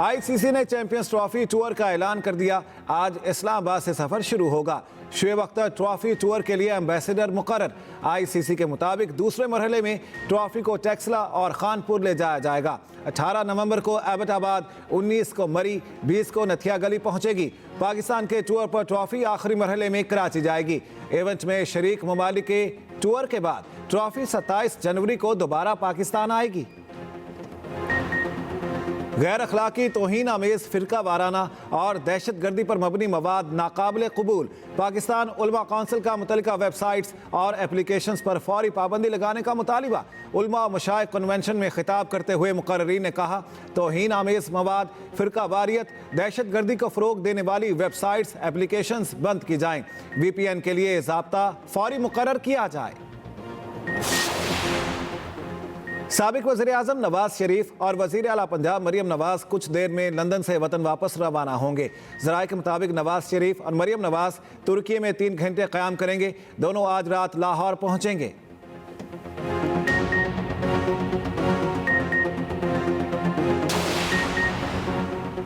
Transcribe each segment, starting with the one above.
ICC ने champions trophy tour का ऐलान कर दिया। आज इस्लामाबाद से सफर शुरू होगा। शुएब अख्तर ट्रॉफी टूर के लिए एम्बेसडर मुकर्रर। आईसीसी के मुताबिक दूसरे मरहले में ट्रॉफी को टेक्सला और खानपुर ले जाया जाएगा। 18 नवंबर को एबटाबाद, 19 को मरी, 20 को नथिया गली पहुंचेगी। पाकिस्तान के टूर पर ट्रॉफी आखिरी मरहले में कराची जाएगी। इवेंट में शरीक ममालिक के टूर के बाद ट्रॉफी 27 जनवरी को दोबारा पाकिस्तान आएगी। गैर अखलाकी, तौहीन आमेज, फिरका वाराना और दहशत गर्दी पर मबनी मवाद नाकाबिल कबूल। पाकिस्तान उलमा कौंसिल का मुतल्लिका वेबसाइट्स और एप्लीकेशंस पर फौरी पाबंदी लगाने का मुतालिबा। उलमा मशाइख कन्वेंशन में खिताब करते हुए मुकर्ररीन ने कहा, तौहीन आमेज मवाद, फिरका वारियत, दहशत गर्दी को फ़रोग देने वाली वेबसाइट्स एप्लीकेशंस बंद की जाएँ। VPN के लिए ज़ाब्ता फौरी मुकर्रर किया जाए। साबिक वज़ीर-ए-आज़म नवाज शरीफ और वज़ीर आला पंजाब मरियम नवाज कुछ देर में लंदन से वतन वापस रवाना होंगे। ज़राए के मुताबिक नवाज शरीफ और मरियम नवाज तुर्की में 3 घंटे क़याम करेंगे। दोनों आज रात लाहौर पहुंचेंगे।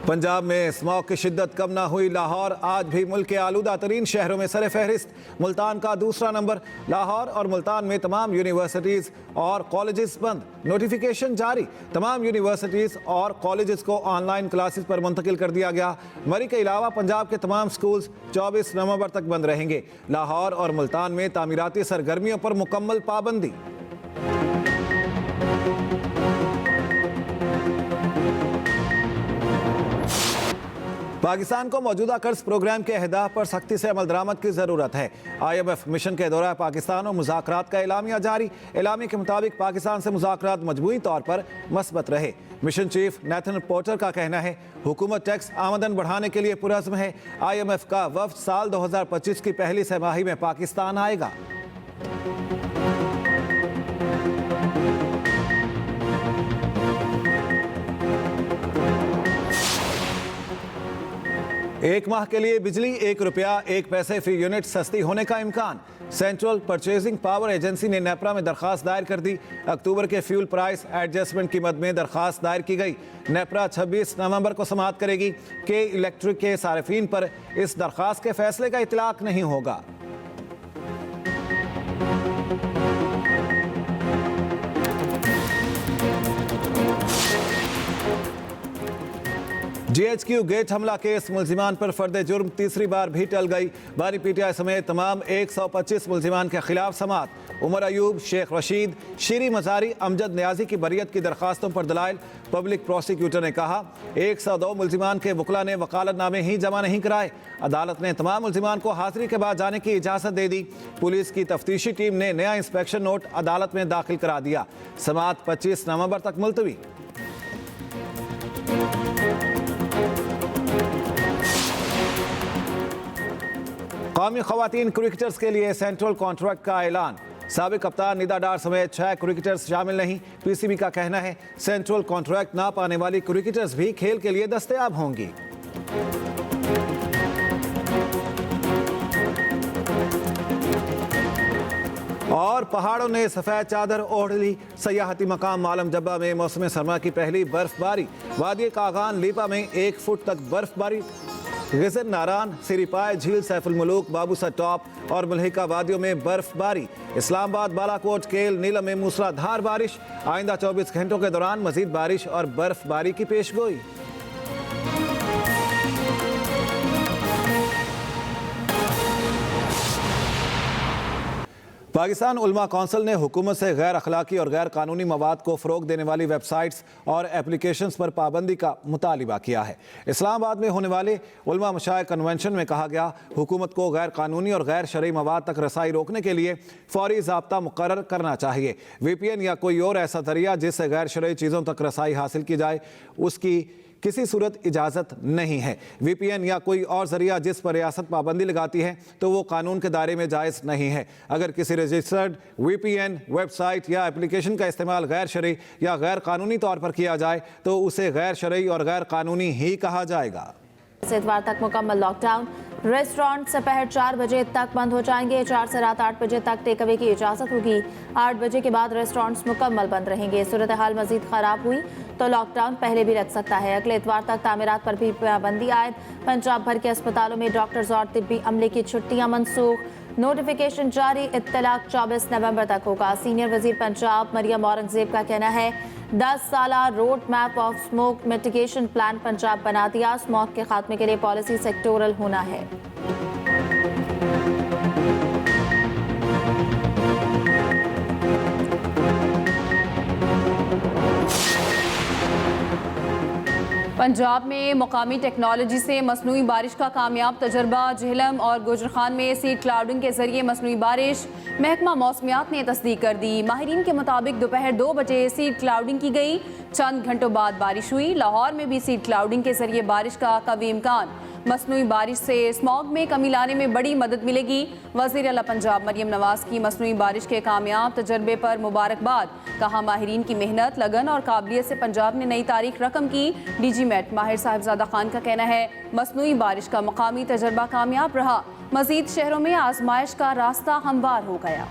पंजाब में स्मॉग की शिद्दत कम ना हुई। लाहौर आज भी मुल्क के आलूदा तरीन शहरों में सर फहरिस्त। मुल्तान का दूसरा नंबर। लाहौर और मुल्तान में तमाम यूनिवर्सिटीज़ और कॉलेजेस बंद। नोटिफिकेशन जारी। तमाम यूनिवर्सिटीज़ और कॉलेजेस को ऑनलाइन क्लासेस पर मुंतकिल कर दिया गया। मरी के अलावा पंजाब के तमाम स्कूल्स 24 नवंबर तक बंद रहेंगे। लाहौर और मुल्तान में तामीराती सरगर्मियों पर मुकम्मल पाबंदी। पाकिस्तान को मौजूदा कर्ज प्रोग्राम के अहदाफ पर सख्ती से अमल दरामद की ज़रूरत है। IMF मिशन के दौरान पाकिस्तान और मुज़ाकरात का एलामिया जारी। एलामिया के मुताबिक पाकिस्तान से मुज़ाकरात मजमूई तौर पर मस्बत रहे। मिशन चीफ नेथन पोर्टर का कहना है, हुकूमत टैक्स आमदन बढ़ाने के लिए पुरअज़्म है। IMF का वफ़द साल 2025 की पहली तिमाही में पाकिस्तान आएगा। एक माह के लिए बिजली 1 रुपया 1 पैसे फी यूनिट सस्ती होने का इम्कान। सेंट्रल परचेजिंग पावर एजेंसी ने नेपरा में दरखास्त दायर कर दी। अक्टूबर के फ्यूल प्राइस एडजस्टमेंट की मद में दरखास्त दायर की गई। नेपरा 26 नवंबर को समाअत करेगी कि इलेक्ट्रिक के सार्फिन पर इस दरखास्त के फैसले का इतलाक नहीं होगा। GHQ गेट हमला केस मुल्जिमान पर फर्द जुर्म तीसरी बार भी टल गई। बानी PTI समेत तमाम 125 मुल्जिमान के खिलाफ समाअत। उमर अयूब, शेख रशीद, शीरी मजारी, अमजद न्याजी की बरियत की दरखास्तों पर दलाइल। पब्लिक प्रोसिक्यूटर ने कहा, 102 मुल्जिमान के वकला ने वकालतनामे ही जमा नहीं कराए। अदालत ने तमाम मुल्जिमान को हाजिरी के बाद जाने की इजाज़त दे दी। पुलिस की तफ्तीशी टीम ने नया इंस्पेक्शन नोट अदालत में दाखिल करा दिया। समाअत 25 नवंबर तक मुलतवी। कौमी खवातीन क्रिकेटर्स के लिए सेंट्रल कॉन्ट्रैक्ट का ऐलान। साबिक कप्तान निदा डार समेत 6 क्रिकेटर्स शामिल नहीं। PCB का कहना है, सेंट्रल कॉन्ट्रैक्ट ना पाने वाली क्रिकेटर्स भी खेल के लिए दस्तयाब होंगी। और पहाड़ों ने सफ़ेद चादर ओढ़ ली। सयाहती मकाम मालम जब्बा में मौसम सरमा की पहली बर्फबारी। वादी कागान लीपा में 1 फुट तक बर्फबारी। गिजर, नारान, सिरीपाय झील, सैफुल मुलूक, बाबूसा टॉप और मलहिका वादियों में बर्फबारी। इस्लामाबाद, बालाकोट, केल, नीलम में मूसलाधार बारिश। आइंदा 24 घंटों के दौरान मजीद बारिश और बर्फबारी की पेशगोई। पाकिस्तान उलमा कौंसिल ने हुकूमत से गैर अखलाकी और गैर कानूनी मवाद को फ़रोग देने वाली वेबसाइट्स और एप्लीकेशंस पर पाबंदी का मुतालिबा किया है। इस्लामाबाद में होने वाले उलमा मशाइख कन्वेंशन में कहा गया, हुकूमत को गैर कानूनी और गैर शरई मवाद तक रसाई रोकने के लिए फौरी ज़ाब्ता मुकर्रर करना चाहिए। VPN या कोई और ऐसा जरिया जिससे गैर शरई चीज़ों तक रसाई हासिल की जाए, उसकी किसी सूरत इजाज़त नहीं है। VPN या कोई और जरिया जिस पर रियासत पाबंदी लगाती है तो वो कानून के दायरे में जायज़ नहीं है। अगर किसी रजिस्टर्ड VPN वेबसाइट या एप्लीकेशन का इस्तेमाल गैर शरई या गैर कानूनी तौर पर किया जाए तो उसे गैर शरई और गैर कानूनी ही कहा जाएगा। इतवार तक मुकम्मल लॉकडाउन। रेस्टोरेंट दोपहर 4 बजे तक बंद हो जाएंगे। 4 से रात 8 बजे तक टेक अवे की इजाज़त होगी। 8 बजे के बाद रेस्टोरेंट्स मुकम्मल बंद रहेंगे। सूरत हाल मजीद ख़राब हुई तो लॉकडाउन पहले भी लग सकता है। अगले इतवार तक तामीरात पर भी पाबंदी आयद। पंजाब भर के अस्पतालों में डॉक्टर्स और तिब्बी अमले की छुट्टियां मनसूख। नोटिफिकेशन जारी। इत्तलाक 24 नवंबर तक होगा। सीनियर वजीर पंजाब मरियम औरंगजेब का कहना है 10 साला road map of smoke mitigation plan Punjab बना दिया। स्मोक के खात्मे के लिए पॉलिसी सेक्टोरल होना है। पंजाब में मुकामी टेक्नोलॉजी से मसनूई बारिश का कामयाब तजर्बा। झेलम और गुजरखान में सीड क्लाउडिंग के जरिए मसनूई बारिश। महकमा मौसमियात ने तस्दीक कर दी। माहिरीन के मुताबिक दोपहर 2 बजे सीड क्लाउडिंग की गई। चंद घंटों बाद बारिश हुई। लाहौर में भी सीड क्लाउडिंग के जरिए बारिश का कवी इम्कान। मसनूई बारिश से स्मॉग में कमी लाने में बड़ी मदद मिलेगी। वज़ीर आला पंजाब मरियम नवाज की मसनूई बारिश के कामयाब तजर्बे पर मुबारकबाद। कहा माहिरीन की मेहनत, लगन और काबिलियत से पंजाब ने नई तारीख रकम की। डीजी मेट माहिर साहिबजादा खान का कहना है मसनूई बारिश का मकामी तजर्बा कामयाब रहा। मजीद शहरों में आजमाइश का रास्ता हमवार हो गया।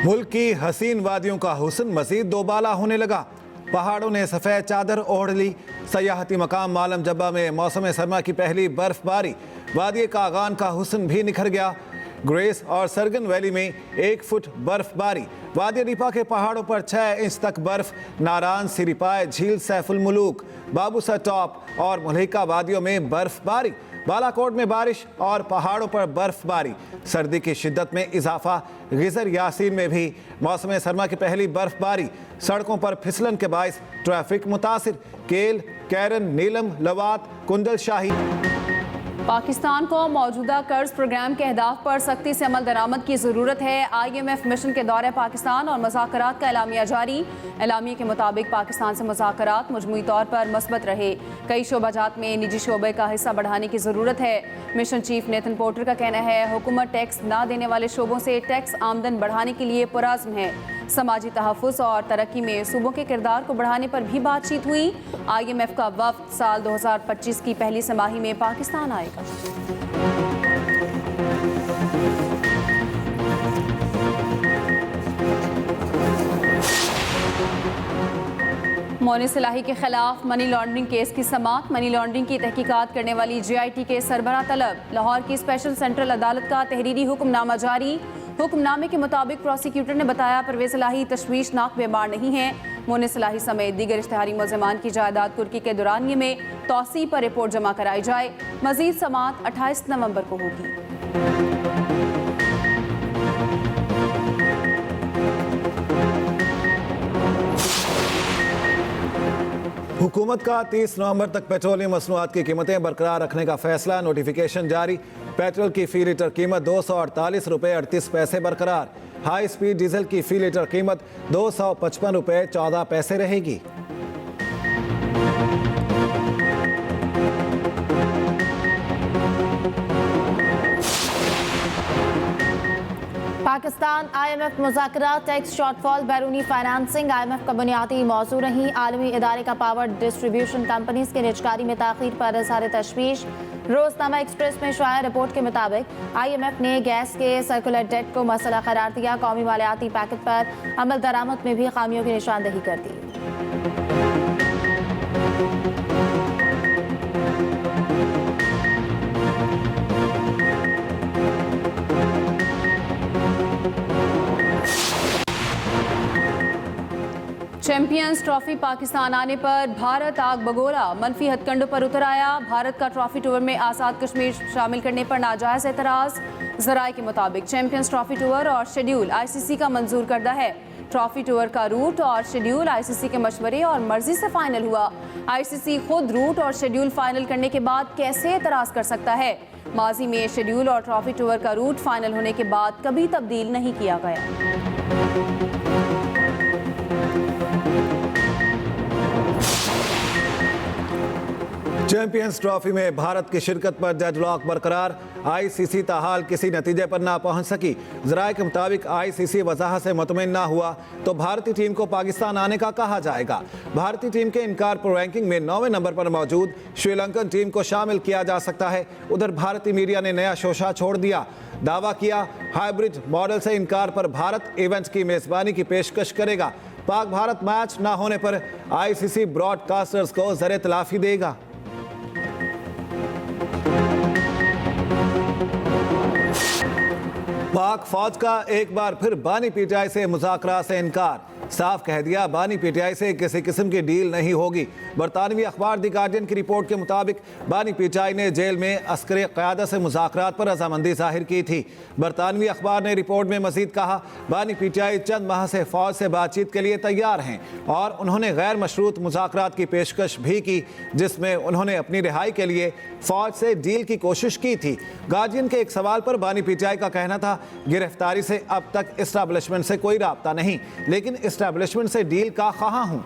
मुल्क की हसीन वादियों का हुस्न मजीद दोबाला होने लगा। पहाड़ों ने सफ़ेद चादर ओढ़ ली। सयाहती मकाम मालम जब्बा में मौसम सरमा की पहली बर्फबारी। वादी कागान का हुस्न भी निखर गया। ग्रेस और सरगन वैली में 1 फुट बर्फबारी। वादी रिपा के पहाड़ों पर 6 इंच तक बर्फ। नारान, सिरिपाय, झील सैफुल मुलूक, बाबूसर टॉप और मुल्हिका वादियों में बर्फबारी। बालाकोट में बारिश और पहाड़ों पर बर्फबारी। सर्दी की शिद्दत में इजाफा। गिजर यासीन में भी मौसम सरमा की पहली बर्फबारी। सड़कों पर फिसलन के बायस ट्रैफिक मुतासिर। केल, कैरन, नीलम, लवात, कुंडल शाही। पाकिस्तान को मौजूदा कर्ज प्रोग्राम के अहदाफ पर सख्ती से अमल दरामद की ज़रूरत है। IMF मिशन के दौरे पाकिस्तान और मुज़ाकरात का एलामिया जारी। एलामिया के मुताबिक पाकिस्तान से मुज़ाकरात मजमूई तौर पर मस्बत रहे। कई शोबाजात में निजी शोबे का हिस्सा बढ़ाने की ज़रूरत है। मिशन चीफ नेथन पोर्टर का कहना है हुकूमत टैक्स ना देने वाले शोबों से टैक्स आमदन बढ़ाने के लिए पुरज़्म है। समाजी तहफ़्फ़ुज़ और तरक्की में सूबों के किरदार को बढ़ाने पर भी बातचीत हुई। IMF का वफ़द साल 2025 की पहली तिमाही में पाकिस्तान आएगा। मोनी सलाही के खिलाफ मनी लॉन्ड्रिंग केस की समाअत। मनी लॉन्ड्रिंग की तहकीकात करने वाली JIT के सरबराह तलब। लाहौर की स्पेशल सेंट्रल अदालत का तहरीरी हुक्मनामा जारी। हुक्मनामे के मुताबिक प्रोसिक्यूटर ने बताया परवेज सलाही तशवीशनाक बीमार नहीं है। मोनी सलाही समेत दीगर इश्तिहारी मुलज़मान की जायदाद कुर्की के दौरानिये में तौसी पर रिपोर्ट जमा कराई जाए। मजीद समाअत 28 नवंबर को होगी। हुकूमत का 30 नवंबर तक पेट्रोलियम मसनूआत की कीमतें बरकरार रखने का फैसला। नोटिफिकेशन जारी। पेट्रोल की फी लीटर कीमत 248 रुपये 38 पैसे बरकरार। हाई स्पीड डीजल की फी लीटर कीमत 255 रुपये 14 पैसे रहेगी। पाकिस्तान IMF मुज़ाकरात, टैक्स शॉर्टफॉल, बैरूनी फाइनेंसिंग IMF का बुनियादी मौजू रही। आलमी इदारे का पावर डिस्ट्रीब्यूशन कंपनीज के निजकारी में ताख़ीर पर इज़हार तशवीश। रोज़नामा एक्सप्रेस में शाया रिपोर्ट के मुताबिक IMF ने गैस के सर्कुलर डेट को मसला करार दिया। कौमी मालियाती पैकेट पर अमल दरामद में भी खामियों की निशानदेही कर दी। चैंपियंस ट्रॉफी पाकिस्तान आने पर भारत आग बगोला। मनफी हथकंडों पर उतर आया। भारत का ट्रॉफी टूर में आज़ाद कश्मीर शामिल करने पर नाजायज़ एतराज़। ज़राए के मुताबिक चैंपियंस ट्रॉफी टूर और शेड्यूल ICC का मंजूर करदा है। ट्रॉफी टूर का रूट और शेड्यूल ICC के मशवरे और मर्जी से फाइनल हुआ। ICC खुद रूट और शेड्यूल फाइनल करने के बाद कैसे एतराज़ कर सकता है। माजी में शेड्यूल और ट्रॉफी टूर का रूट फाइनल होने के बाद कभी तब्दील नहीं किया गया। चैंपियंस ट्रॉफी में भारत की शिरकत पर डेडलॉक बरकरार। आईसीसी ताहाल किसी नतीजे पर ना पहुंच सकी। ज़राए के मुताबिक आईसीसी वजाहत से मुतमईन ना हुआ तो भारतीय टीम को पाकिस्तान आने का कहा जाएगा। भारतीय टीम के इनकार पर रैंकिंग में 9वें नंबर पर मौजूद श्रीलंकन टीम को शामिल किया जा सकता है। उधर भारतीय मीडिया ने नया शोशा छोड़ दिया, दावा किया हाइब्रिड मॉडल से इनकार पर भारत इवेंट्स की मेजबानी की पेशकश करेगा। पाक भारत मैच ना होने पर आईसीसी ब्रॉडकास्टर्स को ज़र तलाफी देगा। पाक फौज का एक बार फिर बानी पीटीआई से मुज़ाकरा से इनकार। साफ कह दिया बानी पीटीआई से किसी किस्म की डील नहीं होगी। बरतानवी अखबार दी गार्डियन की रिपोर्ट के मुताबिक बानी पीटीआई ने जेल में अस्करी क़यादत से मुज़ाकरात पर रजामंदी जाहिर की थी। बरतानवी अखबार ने रिपोर्ट में मजीद कहा बानी पीटीआई चंद माह से फौज से बातचीत के लिए तैयार हैं और उन्होंने गैर मशरूत मुज़ाकरात की पेशकश भी की, जिसमें उन्होंने अपनी रिहाई के लिए फौज से डील की कोशिश की थी। गार्डियन के एक सवाल पर बानी पीटीआई का कहना था गिरफ्तारी से अब तक इस्टेब्लिशमेंट से कोई राब्ता नहीं, लेकिन इस्टेब्लिशमेंट से डील का ख्वाह हूं।